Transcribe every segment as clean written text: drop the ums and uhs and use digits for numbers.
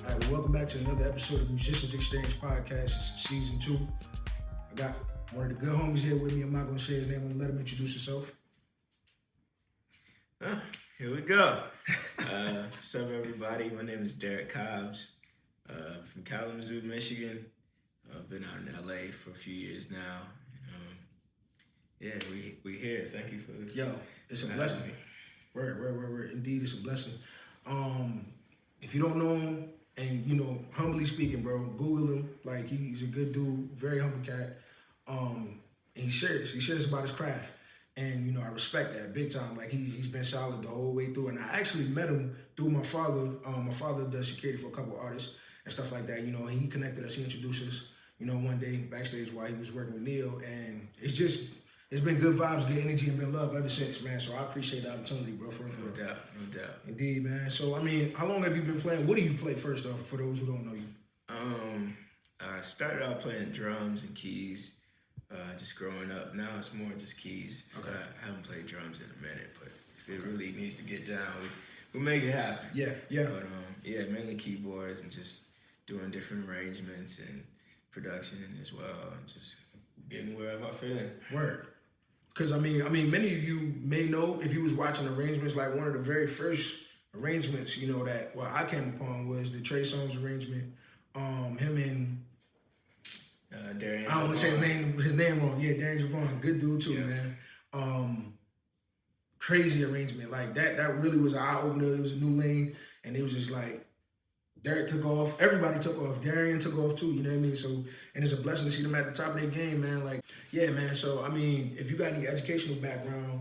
All right, well, welcome back to another episode of Musicians Exchange Podcast. It's season 2. I got one of the good homies here with me. I'm not going to say his name. I'm going to let him introduce himself. Here we go. What's up, everybody? My name is Darek Cobbs from Kalamazoo, Michigan. I've been out in LA for a few years now. We here. Thank you for it's a blessing. Word. Indeed, it's a blessing. If you don't know him, and humbly speaking, bro, Google him. Like, he's a good dude, very humble cat. And he's serious. He's serious about his craft. And, I respect that big time. Like, he's been solid the whole way through. And I actually met him through my father. My father does security for a couple of artists and stuff like that, and he connected us, he introduced us, one day backstage while he was working with Neil. And it's been good vibes, good energy, and been love ever since, man. So I appreciate the opportunity, bro. No doubt. Indeed, man. So, how long have you been playing? What do you play first, though, for those who don't know you? I started out playing drums and keys, just growing up. Now it's more just keys. Okay. I haven't played drums in a minute, but if it really needs to get down, we'll make it happen. Yeah. But, mainly keyboards and just doing different arrangements and production as well, and just getting wherever I fit in. Word. Because, many of you may know, if you was watching arrangements, like one of the very first arrangements, that I came upon was the Trey Songz arrangement. Him and Darren. I don't want to say his name wrong. Yeah, Darren Javon, good dude too, man. Crazy arrangement. Like that really was an eye opener. It was a new lane, and it was just like Derek took off. Everybody took off. Darian took off too. You know what I mean? So, and it's a blessing to see them at the top of their game, man. Like, yeah, man. So, if you got any educational background,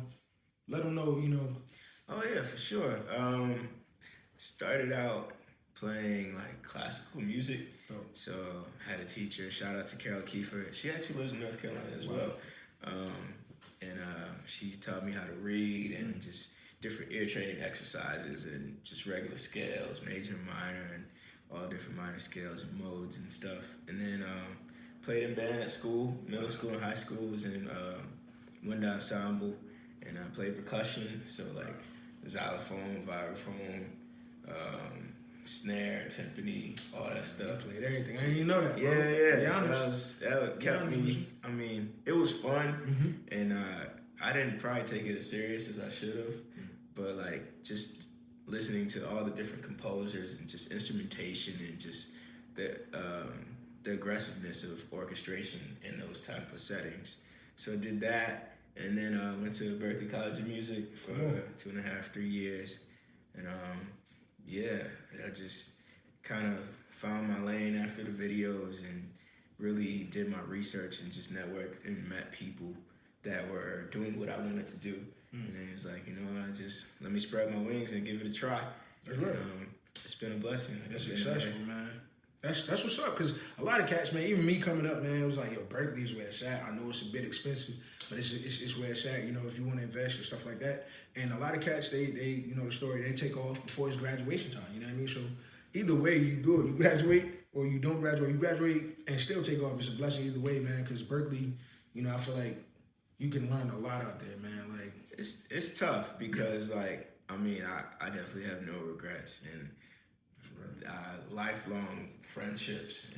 let them know. Oh yeah, for sure. Started out playing like classical music. Oh. So had a teacher. Shout out to Carol Kiefer. She actually lives in North Carolina as well. And she taught me how to read and just different ear training exercises and just regular scales, major, minor, and all different minor scales and modes and stuff. And then played in band at school, middle school and high school, was in wind ensemble, and I played percussion, so like xylophone, vibraphone, snare, timpani, all that stuff. You played everything. I didn't even know that, bro. Yeah. So that kept me, it was fun, and I didn't probably take it as serious as I should have, but like just listening to all the different composers and just instrumentation and just the aggressiveness of orchestration in those type of settings. So I did that, and then went to Berkeley College of Music for 2.5, 3 years, and I just kind of found my lane after the videos and really did my research and just networked and met people that were doing what I wanted to do. And then it was like, just let me spread my wings and give it a try. That's right. It's been a blessing. That's successful, man. That's what's up, because a lot of cats, man, even me coming up, man, it was like, Berkeley is where it's at. I know it's a bit expensive, but it's where it's at, if you want to invest and stuff like that. And a lot of cats, they the story, they take off before it's graduation time, you know what I mean? So either way you do it, you graduate or you don't graduate. You graduate and still take off. It's a blessing either way, man, because Berkeley, I feel like you can learn a lot out there, man. Like, it's tough because, I definitely have no regrets, and lifelong friendships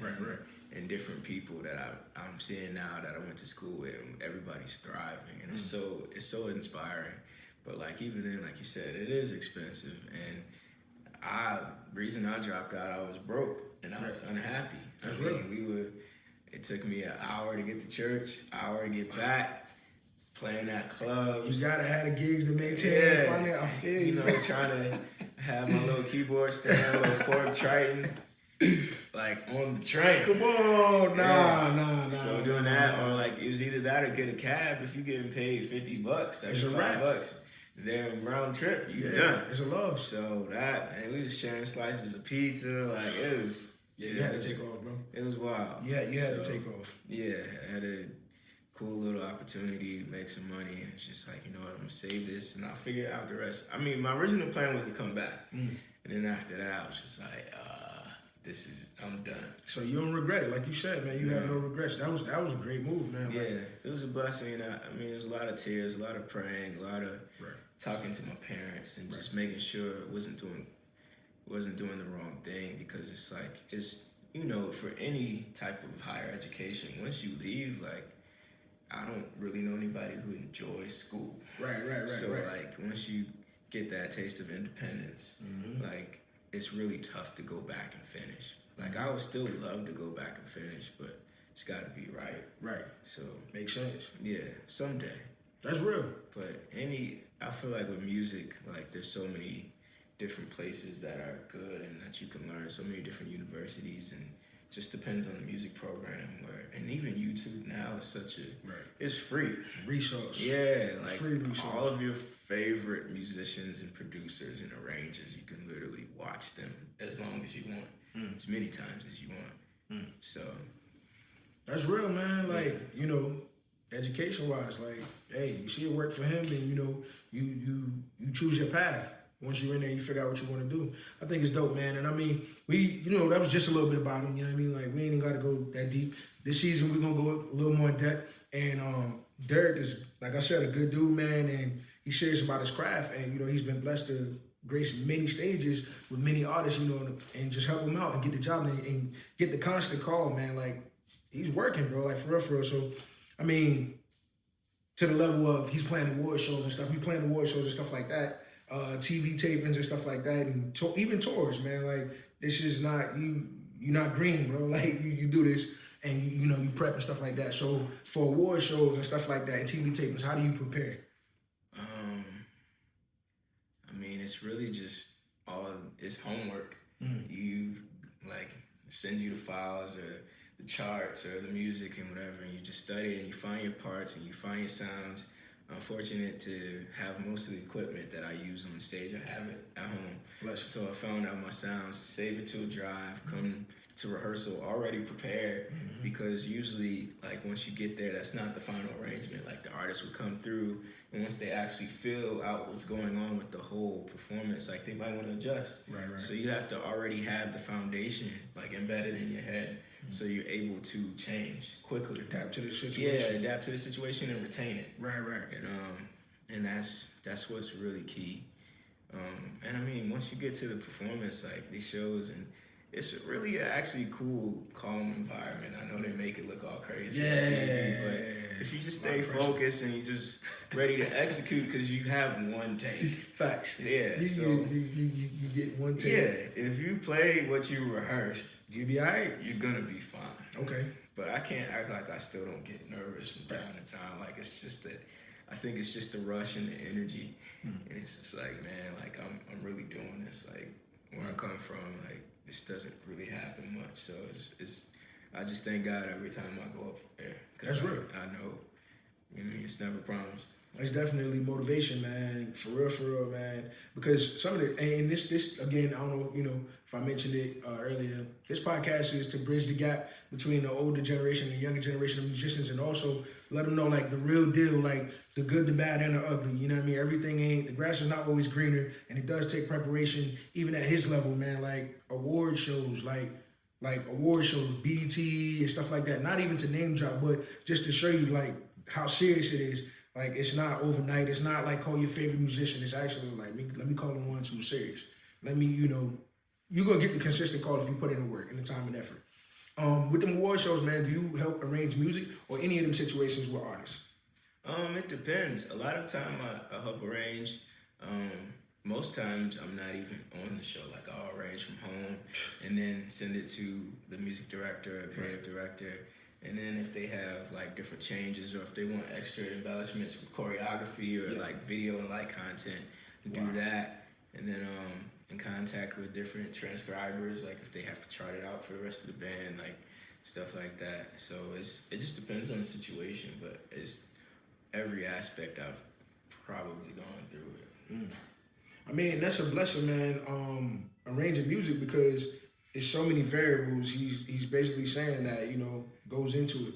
and different people that I'm seeing now that I went to school with, and everybody's thriving, and it's so inspiring. But like, even then, like you said, it is expensive, and reason I dropped out, I was broke and I was unhappy. It took me an hour to get to church, hour to get back, playing at clubs. You gotta have the gigs to maintain. I feel you. Trying to have my little keyboard stand, little Korg Triton, like on the train. Come on, nah. So doing that, or like it was either that or get a cab. If you're getting paid $50, $75, then round trip, you're done. It's a loss. So that, and we was sharing slices of pizza, like it was. Yeah, you had to take off, bro. It was wild. Yeah, you had to take off. Yeah, I had a cool little opportunity to make some money, and it's just like, I'm gonna save this and I'll figure out the rest. My original plan was to come back, and then after that, I was just like, I'm done. So you don't regret it, like you said, man. You have no regrets. That was a great move, man. Yeah, it was a blessing. It was a lot of tears, a lot of praying, a lot of talking to my parents, and just making sure it wasn't doing the wrong thing, because it's like, it's, you know, for any type of higher education, once you leave, like, I don't really know anybody who enjoys school. Right. So like, once you get that taste of independence, like, it's really tough to go back and finish. Like, I would still love to go back and finish, but it's got to be right. Right. So makes sense. Yeah, someday. That's real. But I feel like with music, like, there's so many different places that are good and that you can learn, so many different universities, and just depends on the music program. And even YouTube now is such a, it's free resource. Yeah, like, free resource. All of your favorite musicians and producers and arrangers, you can literally watch them as long as you want, as many times as you want. So that's real, man. Like, you know, education wise, like, hey, you see it work for him, then, you know, you choose your path. Once you're in there, you figure out what you want to do. I think it's dope, man. And I mean, you know, that was just a little bit about him, you know what I mean? Like, we ain't even got to go that deep. This season, we're going to go a little more in depth. And Darek is, like I said, a good dude, man. And he's serious about his craft. And, you know, he's been blessed to grace many stages with many artists, you know, and just help them out and get the job and get the constant call, man. Like, he's working, bro, like, for real. So, I mean, to the level of he's playing award shows and stuff. He's playing award shows and stuff like that. TV tapings and stuff like that, and even tours, man. Like, this is not, you're not green, bro. Like, you do this, and you know, you prep and stuff like that. So for award shows and stuff like that and TV tapings, how do you prepare? I mean, it's really just it's homework. You, like, send you the files or the charts or the music and whatever, and you just study and you find your parts and you find your sounds. I'm fortunate to have most of the equipment that I use on stage. I have it at home. So I found out my sounds, save it to a drive, come to rehearsal already prepared, because usually, like, once you get there, that's not the final arrangement. Like, the artist will come through, and once they actually feel out what's going on with the whole performance, like, they might want to adjust. Right. So you have to already have the foundation, like, embedded in your head, so you're able to change quickly. Adapt to the situation. Yeah, adapt to the situation and retain it. Right. And that's what's really key. And I mean, once you get to the performance, like, these shows, and it's really actually cool, calm environment. I know they make it look all crazy on TV, but if you just stay focused and you just ready to execute, because you have one take. Facts. Yeah. You get one take. Yeah. If you play what you rehearsed, you'll be all right. You're gonna be fine. Okay. But I can't act like I still don't get nervous from time to time. Like, it's just that I think it's just the rush and the energy, and it's just like, man, like, I'm really doing this. Like, where I come from, like, this doesn't really happen much. So it's I just thank God every time I go up there. That's real. I know, you know, it's never promised. It's definitely motivation, man. For real, man. Because some of the, and this again, I don't know, you know, if I mentioned it earlier, this podcast is to bridge the gap between the older generation and the younger generation of musicians, and also let them know, like, the real deal, like, the good, the bad, and the ugly. You know what I mean? Everything the grass is not always greener, and it does take preparation, even at his level, man. Like, award shows, like award shows, BET and stuff like that. Not even to name drop, but just to show you, like, how serious it is. Like, it's not overnight. It's not like call your favorite musician. It's actually like, let me call the ones who are serious. Let me, you know, you're going to get the consistent call if you put in the work and the time and effort. With them award shows, man, do you help arrange music or any of them situations with artists? It depends. A lot of time I help arrange. Most times I'm not even on the show. Like, I'll arrange from home and then send it to the music director or creative director. And then if they have, like, different changes, or if they want extra embellishments with choreography or like video and light content, do that. And then in contact with different transcribers, like, if they have to chart it out for the rest of the band, like, stuff like that. So it just depends on the situation, but it's every aspect I've probably gone through it. I mean, that's a blessing, man. Arranging music, because it's so many variables. He's basically saying that, you know, goes into it.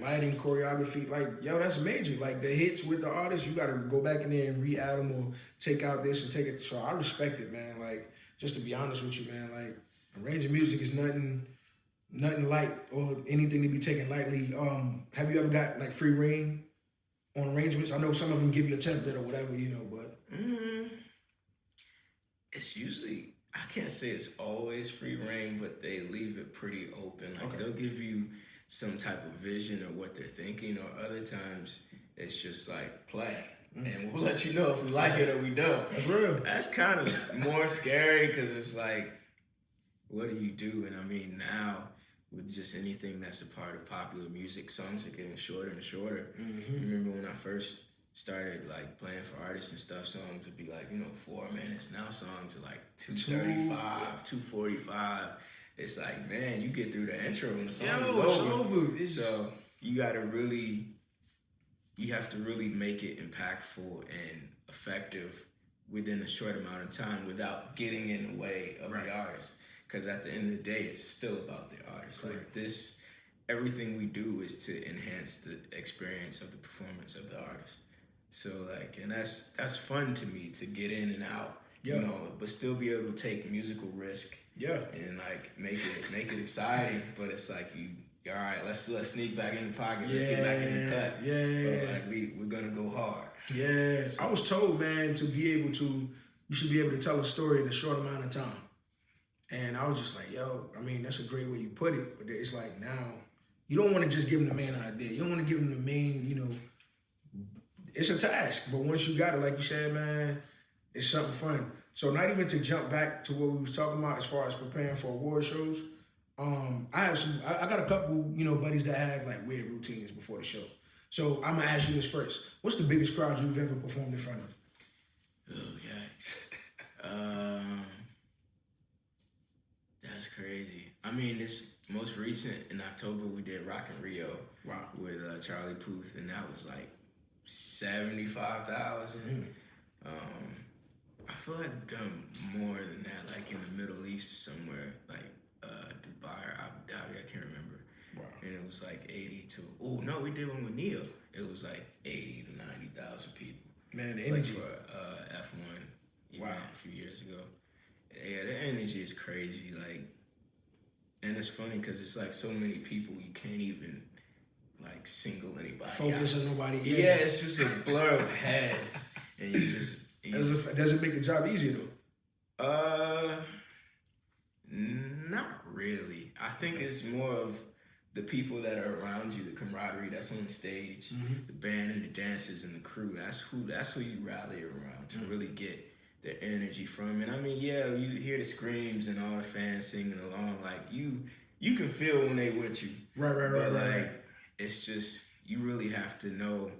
Lighting, choreography, like, yo, that's major. Like, the hits with the artist, you got to go back in there and re-add them or take out this and take it. So I respect it, man. Like, just to be honest with you, man, like, arranging music is nothing light or anything to be taken lightly. Have you ever got, like, free reign on arrangements? I know some of them give you a template or whatever, you know, but It's usually, I can't say it's always free reign, but they leave it pretty open. Like they'll give you some type of vision of what they're thinking, or other times it's just like play. And we'll let you know if we like it or we don't. That's real. That's kind of more scary because it's like, what do you do? And I mean, now with just anything that's a part of popular music, songs are getting shorter and shorter. Remember when I first started like playing for artists and stuff, songs would be like, 4 minutes. Now songs are like 2:35, 2:45. It's like, man, you get through the intro and the song is over. So you have to really make it impactful and effective within a short amount of time without getting in the way of the artist. Because at the end of the day, it's still about the artist. Like this, everything we do is to enhance the experience of the performance of the artist. So like, and that's fun to me to get in and out, but still be able to take musical risk. Yeah. And like make it exciting, but it's like all right, let's sneak back in the pocket, let's get back in the cut. Yeah. But like we're gonna go hard. Yeah. I was told, man, you should be able to tell a story in a short amount of time. And I was just like, yo, I mean, that's a great way you put it, but it's like now, you don't want to just give them the main idea. You don't want to give them the main, it's a task, but once you got it, like you said, man, it's something fun. So not even to jump back to what we was talking about as far as preparing for award shows, I got a couple, buddies that have like weird routines before the show. So I'm gonna ask you this first. What's the biggest crowd you've ever performed in front of? Oh, yikes. That's crazy. I mean, this most recent, in October, we did Rock in Rio with Charlie Puth, and that was like 75,000. I feel like we've done more than that, like in the Middle East or somewhere, like Dubai or Abu Dhabi, I can't remember. And it was like 80 to, we did one with Neil. It was like 80 to 90,000 people. Man, the energy. Like for F1 event a few years ago. Yeah, the energy is crazy. Like, and it's funny because it's like so many people you can't even like single anybody focus on nobody. Yeah, it's just a blur of heads, and you just. Does it make the job easier though? Not really. I think it's more of the people that are around you, the camaraderie that's on stage, the band and the dancers and the crew. That's who you rally around to really get the energy from. And I mean, yeah, you hear the screams and all the fans singing along. Like you can feel when they with you. Right. It's just you really have to know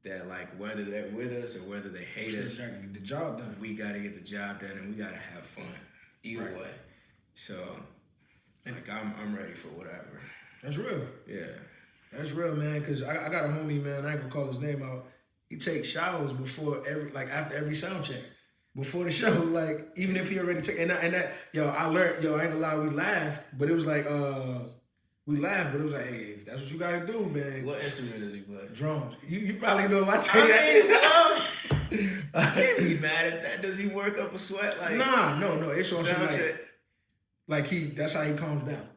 that like whether they're with us or whether they hate us, gotta get the job done. We gotta get the job done, and we gotta have fun either way. So, like I'm ready for whatever. That's real. Yeah, that's real, man. Cause I got a homie, man. I ain't gonna call his name out. He takes showers after every sound check. Before the show, like, even if he already took, I learned, I ain't gonna lie, we laughed, but it was like, hey, if that's what you gotta do, man. What instrument does he play? Drums. You probably know if I tell you that. I can't be mad at that. Does he work up a sweat? Like, no, it's on some that's how he calms down.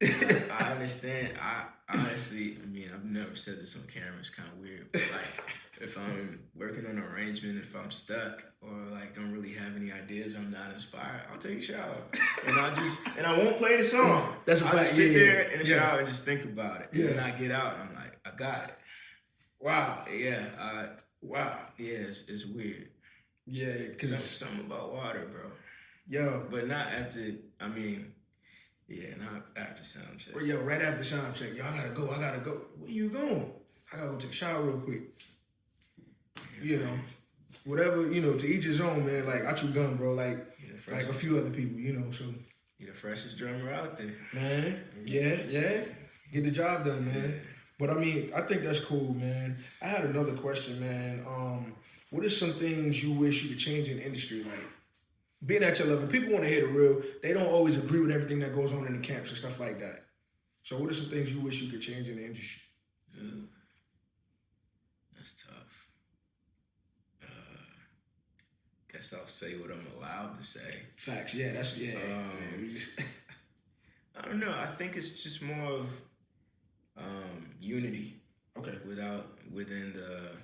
I understand. I honestly, I've never said this on camera, it's kind of weird, but like, if I'm working on an arrangement, if I'm stuck or like don't really have any ideas, I'm not inspired, I'll take a shower and I won't play the song. That's a fact. I'll just sit there in the shower and just think about it. Yeah. And I get out, I'm like, I got it. Wow. Yeah. Wow. Yeah, it's weird. Yeah, cause something about water, bro. Yo. But not after. Not after sound check. Well, right after sound check, I gotta go. Where you going? I gotta go take a shower real quick. Whatever, to each his own, man. Like, I chew gum, bro. Like a few other people, so. You're the freshest drummer out there. Man, yeah. Get the job done, man. Yeah. But, I think that's cool, man. I had another question, man. What are some things you wish you could change in the industry? Like, being at your level, people want to hear the real. They don't always agree with everything that goes on in the camps and stuff like that. So what are some things you wish you could change in the industry? Ooh, that's tough. Guess I'll say what I'm allowed to say. Facts, yeah, that's, yeah. I don't know. I think it's just more of unity. Okay. Within the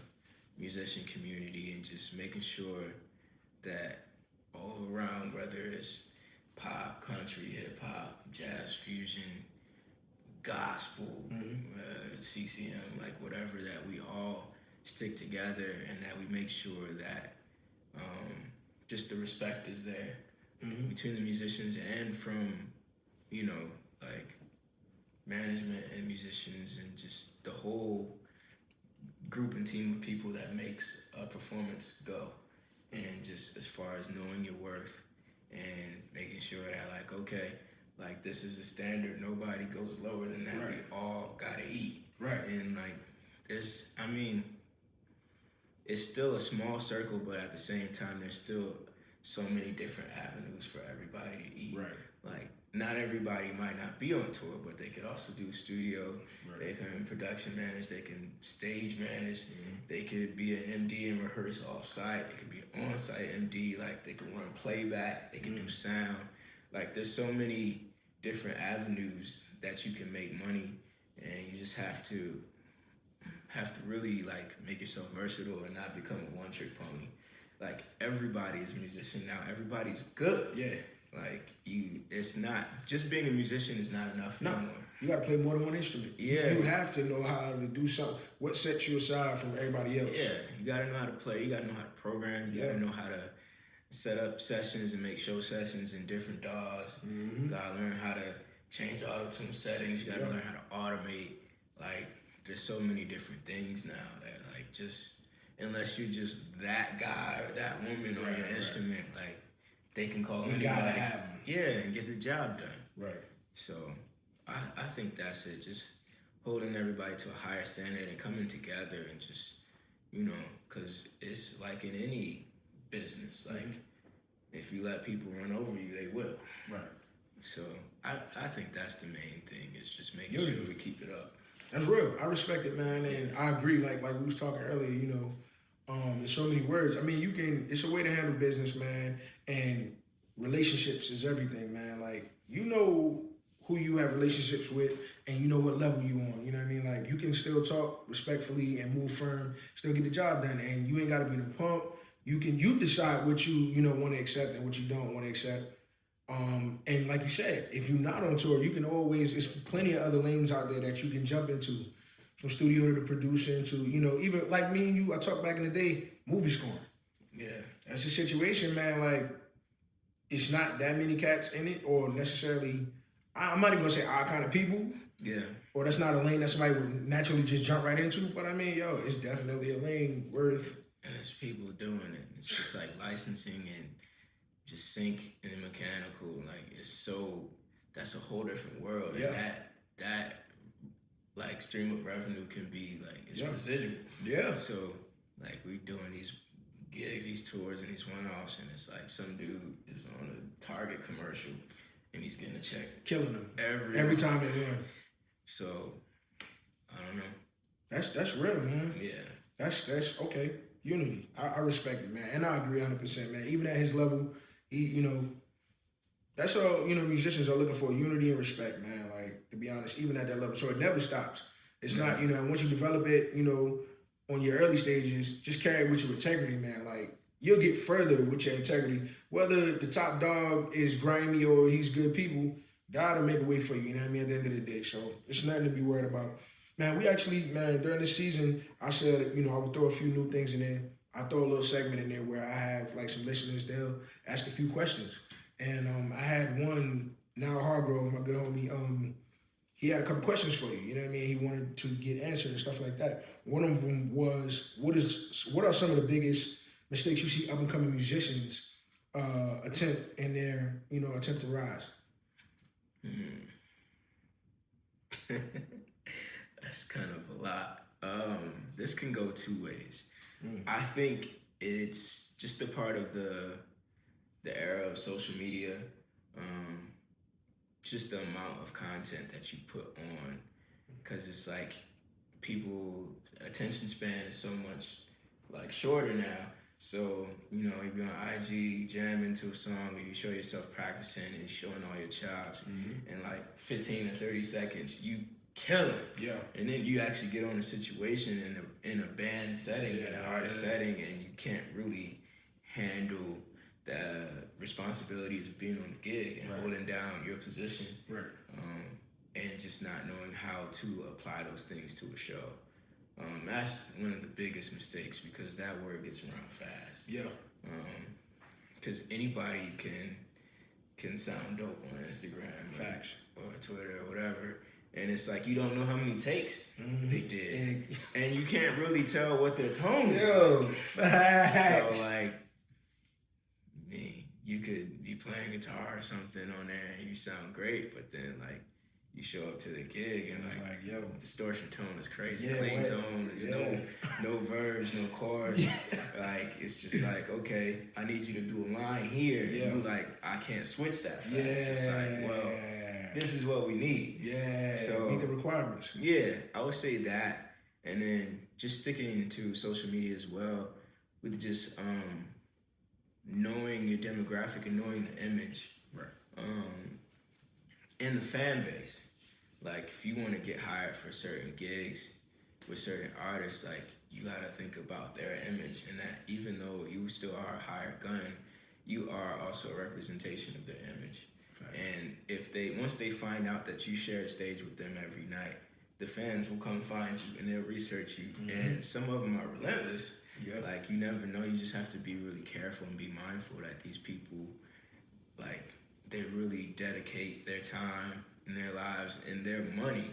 musician community, and just making sure that all around, whether it's pop, country, hip hop, jazz fusion, gospel, CCM, like whatever, that we all stick together and that we make sure that just the respect is there between the musicians and from, you know, like management and musicians and just the whole group and team of people that makes a performance go. And just as far as knowing your worth and making sure that, like, okay, like this is the standard, nobody goes lower than that. Right. We all gotta eat. Right. And like there's, I mean, it's still a small circle, but at the same time there's still so many different avenues for everybody to eat. Right. Like not everybody might not be on tour, but they could also do studio. Right. They can production manage. They can stage manage. They could be an MD and rehearse off-site. They could be an on-site MD. Like they can run playback. They can do sound. Like there's so many different avenues that you can make money, and you just have to really like make yourself versatile and not become a one-trick pony. Like everybody is a musician now. Everybody's good. Yeah. Like it's not just being a musician is not enough no more. You gotta play more than one instrument. Yeah. You have to know how to do something. What sets you aside from everybody else? Yeah. You gotta know how to play. You gotta know how to program. You gotta know how to set up sessions and make show sessions in different DAWs. You gotta learn how to change auto-tune settings. You gotta learn how to automate. Like there's so many different things now that like just unless you're just that guy or that woman on your instrument, like they can call anybody. Gotta have them. Yeah, and get the job done. Right. So I think that's it. Just holding everybody to a higher standard and coming together and just, you know, because it's like in any business, like if you let people run over you, they will. Right. So I think that's the main thing, is just making sure we keep it up. That's real. I respect it, man, and I agree. Like we was talking earlier, you know, in so many words. I mean, it's a way to handle business, man, and relationships is everything, man. Like, you know who you have relationships with, and you know what level you on. You know what I mean? Like, you can still talk respectfully and move firm, still get the job done, and you ain't got to be the pump. You decide what you want to accept and what you don't want to accept. And like you said, if you're not on tour, you can always, there's plenty of other lanes out there that you can jump into, from studio to producing to, you know, even like me and you, I talked back in the day, movie scoring. Yeah. That's a situation, man, like, it's not that many cats in it, or necessarily, I'm not even gonna say our kind of people. Yeah. Or that's not a lane that somebody would naturally just jump right into, but I mean, yo, it's definitely a lane worth. And there's people doing it. It's just like licensing and just sync and mechanical. Like that's a whole different world. Yeah. And that like stream of revenue can be like, it's residual. Yeah. So like we doing these gigs, these tours, and these one-offs, and it's like some dude is on a Target commercial and he's getting a check. Killing them. Every time they're in. So I don't know. That's real, man. Yeah. That's okay. Unity. I respect it, man. And I agree 100%, man. Even at his level, you know, that's all, you know, musicians are looking for, unity and respect, man. Like, to be honest, even at that level. So it never stops. It's not, you know, once you develop it, you know, on your early stages, just carry it with your integrity, man. Like, you'll get further with your integrity. Whether the top dog is grimy or he's good people, God will make a way for you, you know what I mean, at the end of the day. So it's nothing to be worried about. Man, we actually, during this season, I said, you know, I would throw a few new things in there. I throw a little segment in there where I have, like, some listeners, they'll ask a few questions. And I had one, now Hargrove, my good homie, he had a couple questions for you, you know what I mean? He wanted to get answered and stuff like that. One of them was, what are some of the biggest mistakes you see up-and-coming musicians attempt in their, you know, attempt to rise? That's kind of a lot. This can go two ways. I think it's just a part of the era of social media. Just the amount of content that you put on, because it's like people attention span is so much like shorter now. So, you know, if you're on IG, jam into a song, or you show yourself practicing and showing all your chops, in like 15 to 30 seconds, you kill it. Yeah. And then you actually get on a situation in a band setting, in an artist setting, and you can't really handle responsibilities of being on the gig and holding down your position, and just not knowing how to apply those things to a show. That's one of the biggest mistakes, because that word gets around fast. Yeah. Because anybody can sound dope on Instagram, facts, or Twitter or whatever, and it's like you don't know how many takes they did, and you can't really tell what their tone is. Like. Facts. So like, you could be playing guitar or something on there and you sound great, but then like you show up to the gig and like yo, distortion tone is crazy, clean tone, there's no verbs, no chords. Like it's just like, okay, I need you to do a line here. And you like, I can't switch that fast. It's like, well, this is what we need. So meet the requirements. I would say that, and then just sticking to social media as well, with just knowing your demographic and knowing the image, and the fan base. Like if you want to get hired for certain gigs with certain artists, like you gotta think about their image, and that even though you still are a hired gun, you are also a representation of their image. And if once they find out that you share a stage with them every night, the fans will come find you and they'll research you. And some of them are relentless. Like you never know. You just have to be really careful and be mindful that these people, like, they really dedicate their time and their lives and their money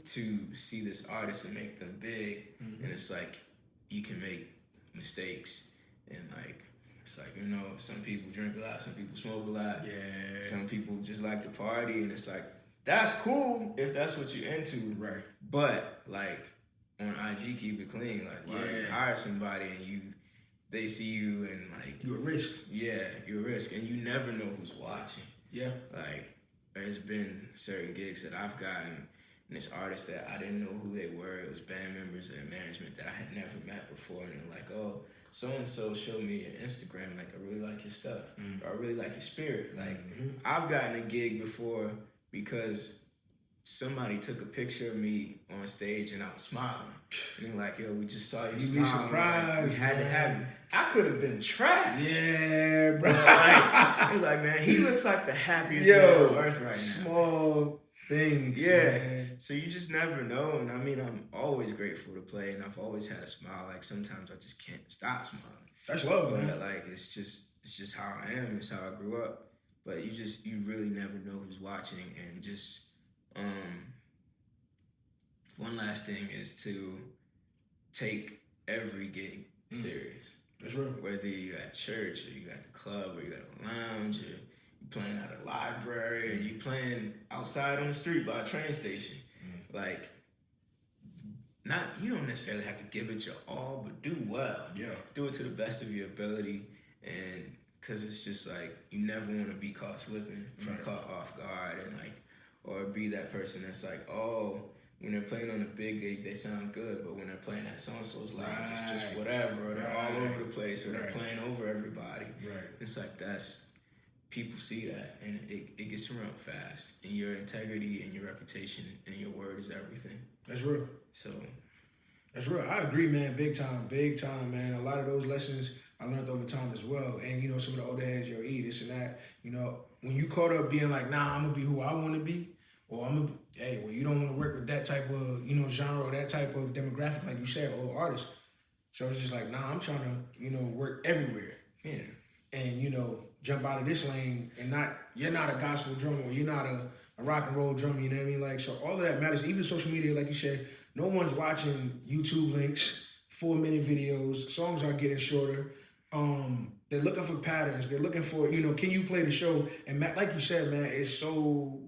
to see this artist and make them big. And it's like you can make mistakes, and like it's like, you know, some people drink a lot, some people smoke a lot, some people just like to party, and it's like that's cool if that's what you're into, but like on IG, keep it clean. Like, you hire somebody and they see you and like you're a risk. You're a risk, and you never know who's watching. Like there's been certain gigs that I've gotten, and it's artists that I didn't know who they were. It was band members and management that I had never met before, and they're like, oh, so-and-so showed me your Instagram, like, I really like your stuff, or I really like your spirit. Like, I've gotten a gig before because somebody took a picture of me on stage and I was smiling. And they're like, yo, we just saw you smile. Be surprised, like, we had to have you. I could have been trash. Yeah, bro. Like, he's like, man, he looks like the happiest man on earth right now. Small things. Man. So you just never know. And I mean, I'm always grateful to play, and I've always had a smile. Like sometimes I just can't stop smiling. That's love, man. Like it's just how I am. It's how I grew up. But you really never know who's watching. And just one last thing is to take every gig serious. That's right. Whether you at church, or you at the club, or you at a lounge, or you playing at a library, or you playing outside on the street by a train station. Like, you don't necessarily have to give it your all, but do well. Do it to the best of your ability, and because it's just like you never want to be caught slipping, be caught off guard, and like, or be that person that's like, oh, when they're playing on a big gig, they sound good, but when they're playing at so-and-so's lounge, it's just whatever, or they're all over the place, or they're playing over everybody. It's like people see that, and it gets around fast, and your integrity and your reputation and your word is everything. That's real. So. That's real. I agree, man. Big time, man. A lot of those lessons I learned over time as well. And, you know, some of the older heads, this and that, you know, when you caught up being like, nah, I'm going to be who I want to be, or you don't want to work with that type of, you know, genre or that type of demographic, like you said, or artist. So it's just like, nah, I'm trying to, you know, work everywhere. And, you know, jump out of this lane, and you're not a gospel drummer, or you're not a rock and roll drummer, you know what I mean? Like, so all of that matters. Even social media, like you said, no one's watching YouTube links, 4-minute videos, songs are getting shorter. They're looking for patterns. They're looking for, you know, can you play the show? And like you said, man, it's so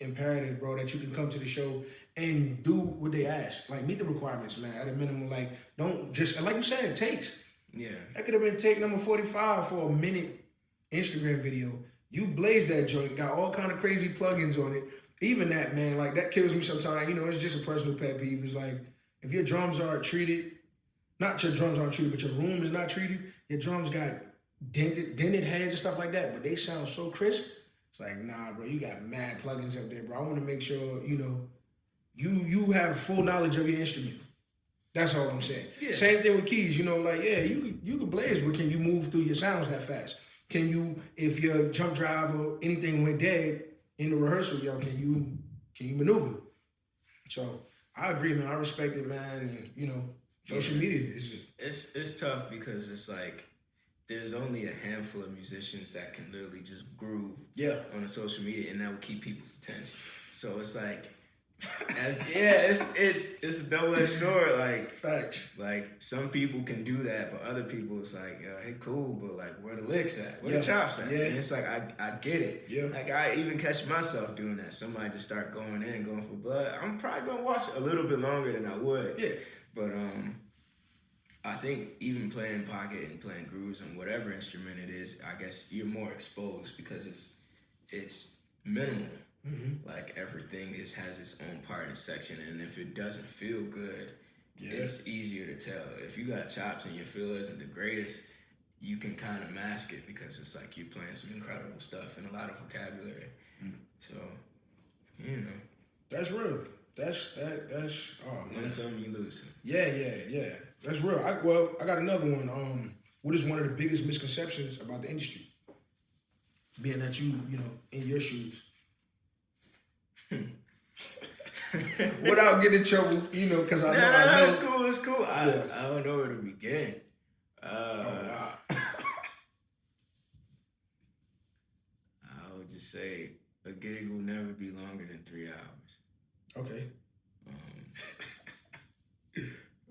imperative, bro, that you can come to the show and do what they ask. Like, meet the requirements, man, at a minimum. Like, don't just, and like you said, takes. That could have been take number 45 for a minute Instagram video. You blazed that joint, got all kind of crazy plugins on it. Even that, man, like, that kills me sometimes. You know, it's just a personal pet peeve. It's like, if your drums aren't treated, not your drums aren't treated, but your room is not treated, your drums got dented heads and stuff like that, but they sound so crisp. It's like, nah, bro, you got mad plugins up there, bro. I want to make sure, you know, you have full knowledge of your instrument. That's all I'm saying. Same thing with keys, you know, like, you can blaze, but can you move through your sounds that fast? Can you, if your jump drive or anything went dead in the rehearsal, yo, can you maneuver? So I agree, man. I respect it, man. And you know, social media is it's tough because it's like there's only a handful of musicians that can literally just groove on the social media, and that will keep people's attention. So it's like, it's a double-edged sword. Like facts. Like some people can do that, but other people it's like, hey, cool, but like where the licks at? Where the chops at? Yeah. And it's like I get it. Yeah. Like I even catch myself doing that. Somebody just start going for blood. I'm probably gonna watch a little bit longer than I would. Yeah. But I think even playing pocket and playing grooves on whatever instrument it is, I guess you're more exposed because it's minimal. Mm-hmm. Like everything has its own part and section, and if it doesn't feel good, it's easier to tell. If you got chops and your feel isn't the greatest, you can kind of mask it because it's like you're playing some incredible stuff and a lot of vocabulary. So, you know, that's real. That's oh man. Win some, you lose some. Yeah. That's real. I got another one. What is one of the biggest misconceptions about the industry? Being that you know, in your shoes. Without getting in trouble, you know, because I know. It's cool. I don't know where to begin. Wow. I would just say a gig will never be longer than 3 hours. Okay.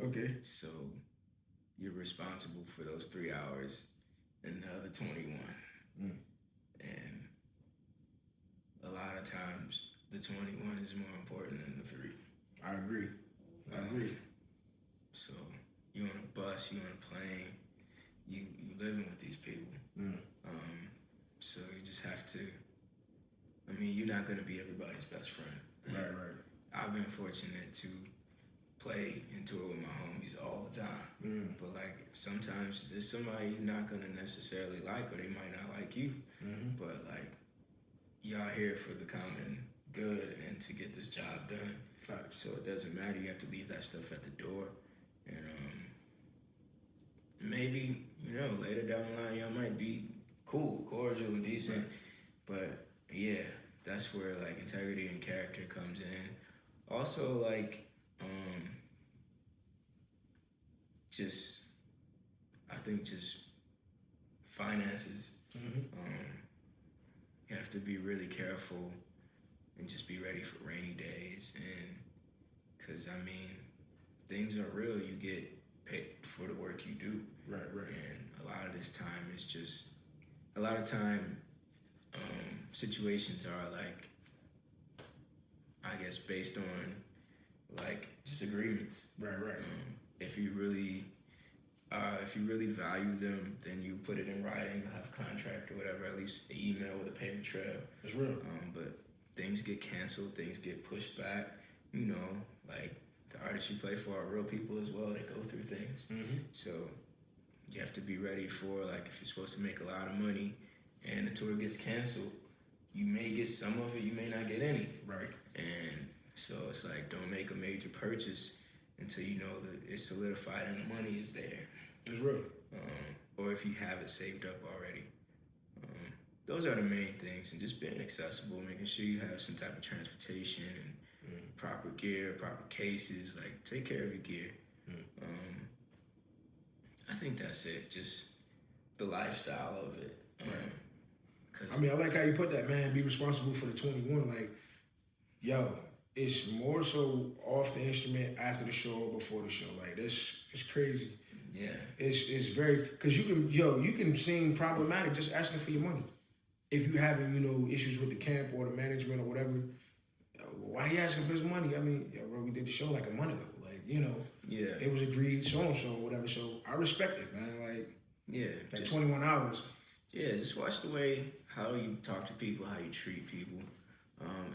Okay. So you're responsible for those 3 hours and the other 21. And a lot of times the 21 is more important than the 3. I agree. So you on a bus, you on a plane, you living with these people. So you just have to, I mean, you're not going to be everybody's best friend. Right. I've been fortunate to play and tour with my homies all the time. But like sometimes there's somebody you're not going to necessarily like, or they might not like you. But like y'all here for the common good and to get this job done. Right. So it doesn't matter. You have to leave that stuff at the door. And maybe, you know, later down the line y'all might be cool, cordial, and decent. But yeah, that's where like integrity and character comes in. Also like I think finances. You have to be really careful and just be ready for rainy days. And because I mean, things are real. You get paid for the work you do. Right. And a lot of this time is just a lot of time. Situations are like, I guess, based on like disagreements. Right. If you really value them, then you put it in writing. You'll have a contract or whatever, at least an email with a paper trail. It's real. But things get canceled, things get pushed back. You know, like the artists you play for are real people as well. They go through things. So you have to be ready for, like, if you're supposed to make a lot of money and the tour gets canceled, you may get some of it, you may not get any. Right. And so it's like, don't make a major purchase until you know that it's solidified and the money is there. It's real. Or if you have it saved up already. Those are the main things. And just being accessible, making sure you have some type of transportation and proper gear, proper cases. Like, take care of your gear. I think that's it. Just the lifestyle of it. I mean, I like how you put that, man. Be responsible for the 21. Like, yo, it's more so off the instrument after the show or before the show. Like, it's crazy. Yeah. It's very, because you can seem problematic just asking for your money. If you having, you know, issues with the camp or the management or whatever, why you asking for his money? I mean, yo, bro, we did the show like a month ago. Like, you know, it was agreed, so-and-so, whatever. So I respect it, man. Like, like 21 hours. Yeah, just watch the way, how you talk to people, how you treat people.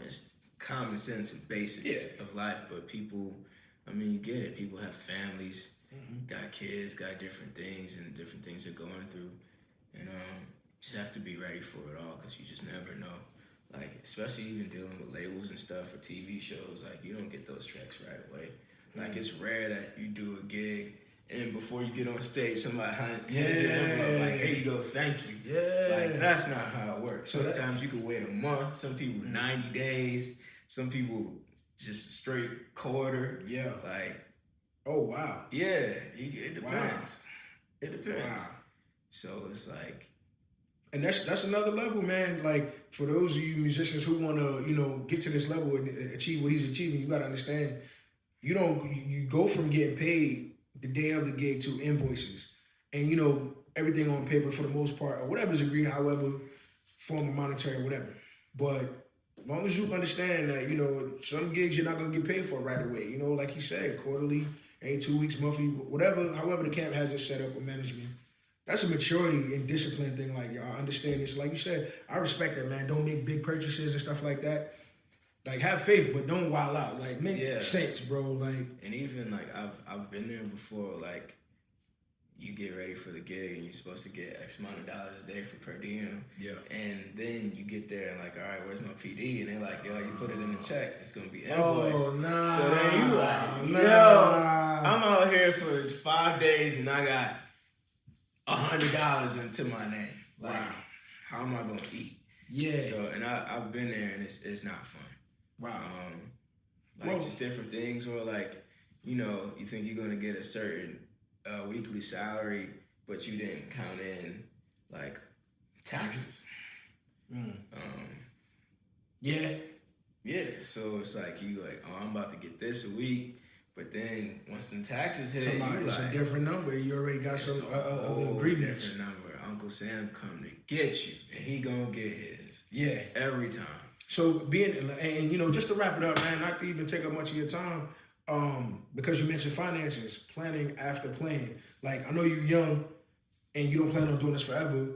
It's common sense and basics of life, but people, I mean, you get it. People have families, got kids, got different things, and different things they're going through. And just have to be ready for it all, because you just never know. Like, especially even dealing with labels and stuff or TV shows, like, you don't get those checks right away. Like, it's rare that you do a gig and before you get on stage, somebody hands you an envelope like, "Here you go, thank you." Yeah. Like that's not how it works. Sometimes you can wait a month. Some people 90 days. Some people just straight quarter. Yeah. Like. Oh wow. Yeah. It depends. Wow. It depends. Wow. So it's like. And that's another level, man. Like for those of you musicians who want to, get to this level and achieve what he's achieving, you gotta understand, you go from getting paid the day of the gig to invoices, and everything on paper for the most part, or whatever's agreed, however form of monetary or whatever. But as long as you understand that some gigs you're not gonna get paid for right away. Like he said, quarterly, every 2 weeks, monthly, whatever. However the camp has it set up with management. That's a maturity and discipline thing. Like, y'all understand this. Like you said, I respect that, man. Don't make big purchases and stuff like that. Like, have faith, but don't wild out. Like, make sense, bro. Like, and even like I've been there before. Like, you get ready for the gig and you're supposed to get X amount of dollars a day for per diem. Yeah. And then you get there and like, all right, where's my PD? And they're like, yo, you put it in the check. It's gonna be invoiced. Oh nah. So then you like, yo, I'm out here for 5 days and I got $100 into my name. Like, wow. How am I gonna eat? Yeah. So, and I've been there, and it's not fun. Wow. Just different things, or like, you think you're gonna get a certain weekly salary, but you didn't count in like taxes. Yeah. Yeah. So it's like I'm about to get this a week. But then once the taxes hit, it's a different number. You already got some agreements. Different number. Uncle Sam come to get you, and he gonna get his. Yeah, every time. So just to wrap it up, man, not to even take up much of your time, because you mentioned finances, planning after playing. Like I know you're young, and you don't plan on doing this forever,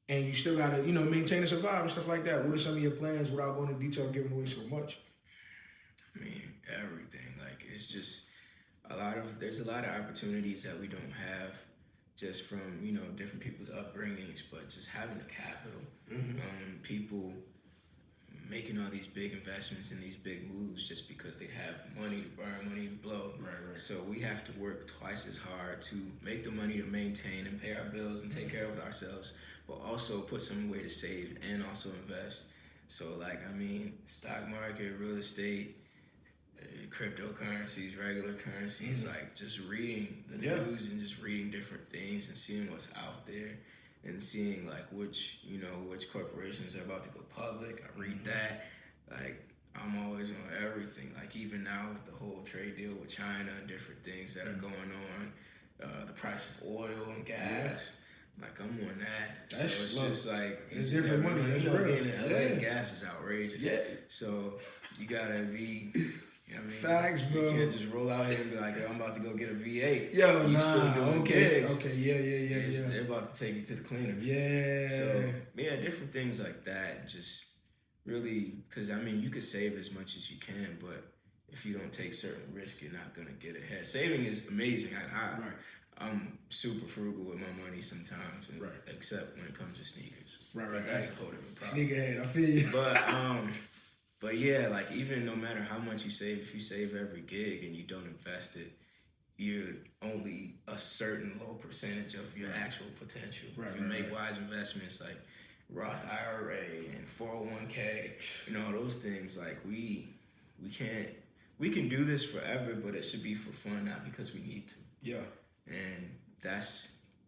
and you still gotta maintain and survive and stuff like that. What are some of your plans without going into detail, giving away so much? I mean, everything. It's just there's a lot of opportunities that we don't have just from, different people's upbringings, but just having the capital, people making all these big investments and these big moves just because they have money to burn, money to blow. Right. So we have to work twice as hard to make the money to maintain and pay our bills and take care of ourselves, but also put some way to save and also invest. So stock market, real estate, cryptocurrencies, regular currencies, like just reading the news and just reading different things and seeing what's out there and seeing like which corporations are about to go public. I read that. Like I'm always on everything. Like even now with the whole trade deal with China and different things that are going on, the price of oil and gas. Like I'm on that. So it's just like it's different money. That's real. Being in LA, gas is outrageous. Yeah. So you gotta be. Facts, bro. You can't just roll out here and be like, yo, I'm about to go get a V8. Yo, Okay, yeah. They're about to take you to the cleaners. Yeah. So, different things like that. Just really, because, you could save as much as you can, but if you don't take certain risks, you're not going to get ahead. Saving is amazing. I'm super frugal with my money sometimes, except when it comes to sneakers. Right. That's a whole different problem. Sneakerhead, I feel you. But yeah, like even no matter how much you save, if you save every gig and you don't invest it, you're only a certain low percentage of your actual potential. If you make wise investments like Roth IRA and 401k, those things, like we can do this forever, but it should be for fun, not because we need to. Yeah. And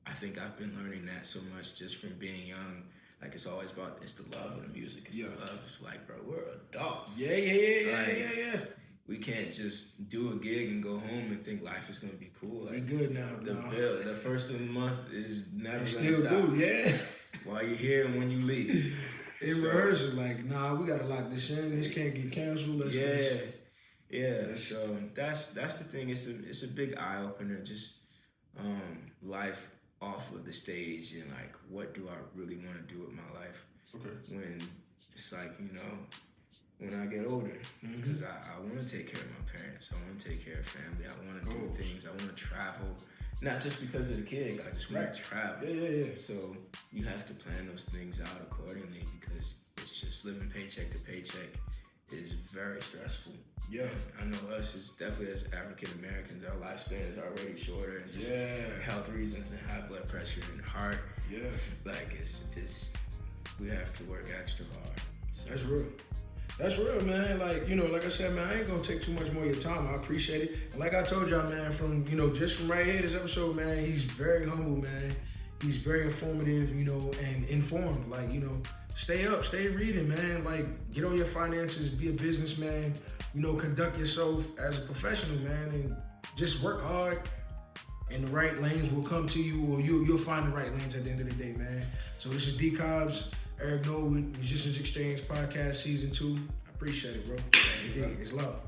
I think I've been learning that so much just from being young. Like it's always about it's the love of the music. It's the love. It's like, bro, we're adults. Yeah. We can't just do a gig and go home and think life is gonna be cool. Like, we good now. The first of the month is never gonna still stop. Do, yeah. While you're here and when you leave. Rehearsal, like, we gotta lock this in. This can't get canceled. Yeah. So that's the thing. It's a big eye opener. Just life off of the stage and like what do I really want to do with my life when it's like when I get older, because I want to take care of my parents, I want to take care of family, I want to do things, I want to travel, not just because of the gig, I just want to travel. So you have to plan those things out accordingly because it's just living paycheck to paycheck is very stressful. Yeah. I know us as definitely as African Americans, our lifespan is already shorter, and just health reasons and high blood pressure and heart. Yeah. Like it's we have to work extra hard. So. That's real. That's real, man. Like, you know, like I said, man, I ain't gonna take too much more of your time. I appreciate it. And like I told y'all, man, from, you know, just from right here, this episode, man, he's very humble, man. He's very informative, you know, and informed. Like, you know, stay up, stay reading, man. Like, get on your finances, be a businessman, you know, conduct yourself as a professional, man, and just work hard, and the right lanes will come to you, or you'll find the right lanes at the end of the day, man. So this is D. Cobbs, Erik Norwood, Musicians Exchange Podcast Season 2. I appreciate it, bro. It's love.